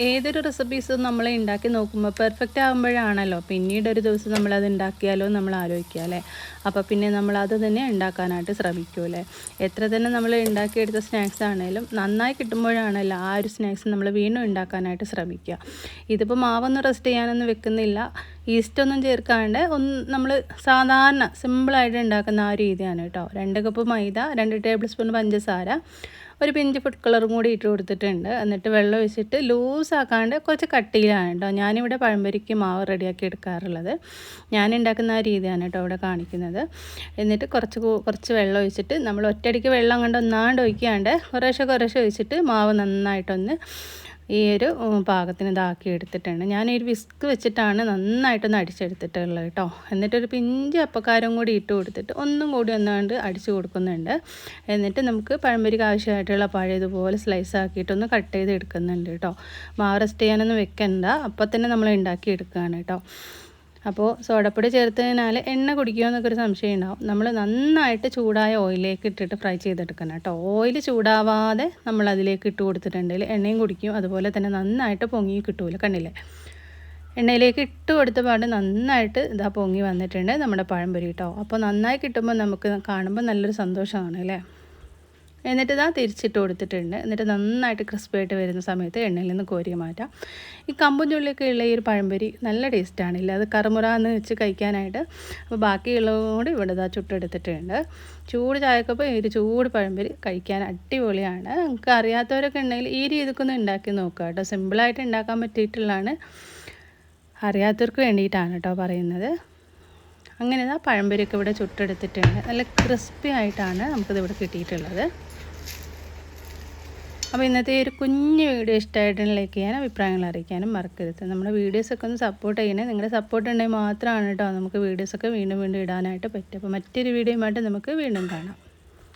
ഏതൊരു റെസിപ്പീസും നമ്മൾ ഉണ്ടാക്കി നോക്കുമ്പോൾ പെർഫെക്റ്റ് ആകുമ്പോഴാണല്ലോ പിന്നീട് ഒരു ദിവസം നമ്മളത് ഉണ്ടാക്കിയാലോ നമ്മൾ ആലോചിക്കുക അല്ലേ. അപ്പോൾ പിന്നെ നമ്മളത് തന്നെ ഉണ്ടാക്കാനായിട്ട് ശ്രമിക്കൂലേ. എത്ര തന്നെ നമ്മൾ ഉണ്ടാക്കിയെടുത്ത സ്നാക്സ് ആണെങ്കിലും നന്നായി കിട്ടുമ്പോഴാണല്ലോ ആ ഒരു സ്നാക്സ് നമ്മൾ വീണ്ടും ഉണ്ടാക്കാനായിട്ട് ശ്രമിക്കുക. ഇതിപ്പോൾ മാവൊന്നും റെസ്റ്റ് ചെയ്യാനൊന്നും വെക്കുന്നില്ല, ഈസ്റ്റൊന്നും ചേർക്കാണ്ട് നമ്മൾ സാധാരണ സിമ്പിളായിട്ട് ഉണ്ടാക്കുന്ന ആ രീതിയാണ് കേട്ടോ. 2 കപ്പ് മൈദ, 2 ടേബിൾ സ്പൂൺ പഞ്ചസാര, ഒരു പിഞ്ച് ഫുഡ് കളറും കൂടി ഇട്ട് കൊടുത്തിട്ടുണ്ട്. എന്നിട്ട് വെള്ളം ഒഴിച്ചിട്ട് ലൂസാക്കാണ്ട് കുറച്ച് കട്ടിയിലാണ് കേട്ടോ ഞാനിവിടെ പഴംപൊരിക്ക് മാവ് റെഡിയാക്കി എടുക്കാറുള്ളത്. ഞാൻ ഉണ്ടാക്കുന്ന ആ രീതിയാണ് കേട്ടോ ഇവിടെ കാണിക്കുന്നത്. എന്നിട്ട് കുറച്ച് വെള്ളം ഒഴിച്ചിട്ട് നമ്മൾ ഒറ്റയടിക്ക് വെള്ളം കണ്ട് ഒന്നാണ്ട് ഒഴിക്കാണ്ട് കുറേശ്ശെ ഒഴിച്ചിട്ട് മാവ് നന്നായിട്ടൊന്ന് ഈ ഒരു പാകത്തിന് ഇതാക്കി എടുത്തിട്ടുണ്ട്. ഞാനൊരു വിസ്ക് വെച്ചിട്ടാണ് നന്നായിട്ടൊന്ന് അടിച്ചെടുത്തിട്ടുള്ളത് കേട്ടോ. എന്നിട്ടൊരു പിഞ്ച് അപ്പക്കാരം കൂടി ഇട്ട് കൊടുത്തിട്ട് ഒന്നും കൂടി ഒന്നാണ്ട് അടിച്ചു കൊടുക്കുന്നുണ്ട്. എന്നിട്ട് നമുക്ക് പഴംപൊരിക്ക് ആവശ്യമായിട്ടുള്ള പഴം ഇതുപോലെ സ്ലൈസ് ആക്കിയിട്ടൊന്ന് കട്ട് ചെയ്ത് എടുക്കുന്നുണ്ട് കേട്ടോ. മാവ് റെസ്റ്റ് ചെയ്യാനൊന്നും വെക്കണ്ട, അപ്പം തന്നെ നമ്മൾ ഉണ്ടാക്കി എടുക്കുകയാണ് കേട്ടോ. അപ്പോൾ സോഡപ്പൊടി ചേർത്തതിനാൽ എണ്ണ കുടിക്കുമോ എന്നൊക്കെ ഒരു സംശയം ഉണ്ടാവും. നമ്മൾ നന്നായിട്ട് ചൂടായ ഓയിലേക്ക് ഇട്ടിട്ട് ഫ്രൈ ചെയ്തെടുക്കണം കേട്ടോ. ഓയിൽ ചൂടാവാതെ നമ്മൾ അതിലേക്ക് ഇട്ട് കൊടുത്തിട്ടുണ്ടെങ്കിൽ എണ്ണയും കുടിക്കും, അതുപോലെ തന്നെ നന്നായിട്ട് പൊങ്ങി കിട്ടൂല. കണ്ടില്ലേ, എണ്ണയിലേക്ക് ഇട്ട് കൊടുത്ത പാട് നന്നായിട്ട് ഇതാ പൊങ്ങി വന്നിട്ടുണ്ട് നമ്മുടെ പഴംപൊരി കേട്ടോ. അപ്പോൾ നന്നായി കിട്ടുമ്പോൾ നമുക്ക് കാണുമ്പോൾ നല്ലൊരു സന്തോഷമാണ് അല്ലേ. എന്നിട്ട് ഇതാ തിരിച്ചിട്ട് കൊടുത്തിട്ടുണ്ട്. എന്നിട്ട് നന്നായിട്ട് ക്രിസ്പിയായിട്ട് വരുന്ന സമയത്ത് എണ്ണയിൽ നിന്ന് കോരി മാറ്റാം. ഈ കമ്പും ചുള്ളിയൊക്കെ ഉള്ള ഈ ഒരു പഴംപൊരി നല്ല ടേസ്റ്റാണില്ല, അത് കറുമുറാന്ന് വെച്ച് കഴിക്കാനായിട്ട്. അപ്പോൾ ബാക്കിയുള്ളതും കൂടി ഇവിടെ ഇതാ ചുട്ടെടുത്തിട്ടുണ്ട്. ചൂട് ചായക്കപ്പോൾ ഈ ഒരു ചൂട് പഴംപൊരി കഴിക്കാൻ അടിപൊളിയാണ്. നമുക്ക് അറിയാത്തവരൊക്കെ ഉണ്ടെങ്കിൽ ഈ രീതിക്കൊന്ന് ഉണ്ടാക്കി നോക്കുക കേട്ടോ. സിമ്പിളായിട്ട് ഉണ്ടാക്കാൻ പറ്റിയിട്ടുള്ളതാണ്, അറിയാത്തവർക്ക് വേണ്ടിയിട്ടാണ് കേട്ടോ പറയുന്നത്. അങ്ങനെ ഇതാ പഴംപൊരിയൊക്കെ ഇവിടെ ചുട്ടെടുത്തിട്ടുണ്ട്. നല്ല ക്രിസ്പി ആയിട്ടാണ് നമുക്കിത് ഇവിടെ കിട്ടിയിട്ടുള്ളത്. അപ്പോൾ ഇന്നത്തെ ഒരു കുഞ്ഞു വീഡിയോ ഇഷ്ടമായിട്ടുണ്ടെങ്കിൽ ലൈക്ക് ചെയ്യാനും അഭിപ്രായങ്ങൾ അറിയിക്കാനും മറക്കരുത്. നമ്മുടെ വീഡിയോസൊക്കെ ഒന്ന് സപ്പോർട്ട് ചെയ്യണേ. നിങ്ങളുടെ സപ്പോർട്ട് ഉണ്ടെങ്കിൽ മാത്രമാണ് കേട്ടോ നമുക്ക് വീഡിയോസൊക്കെ വീണ്ടും ഇടാനായിട്ട് പറ്റും. അപ്പോൾ മറ്റൊരു വീഡിയോയുമായിട്ട് നമുക്ക് വീണ്ടും കാണാം.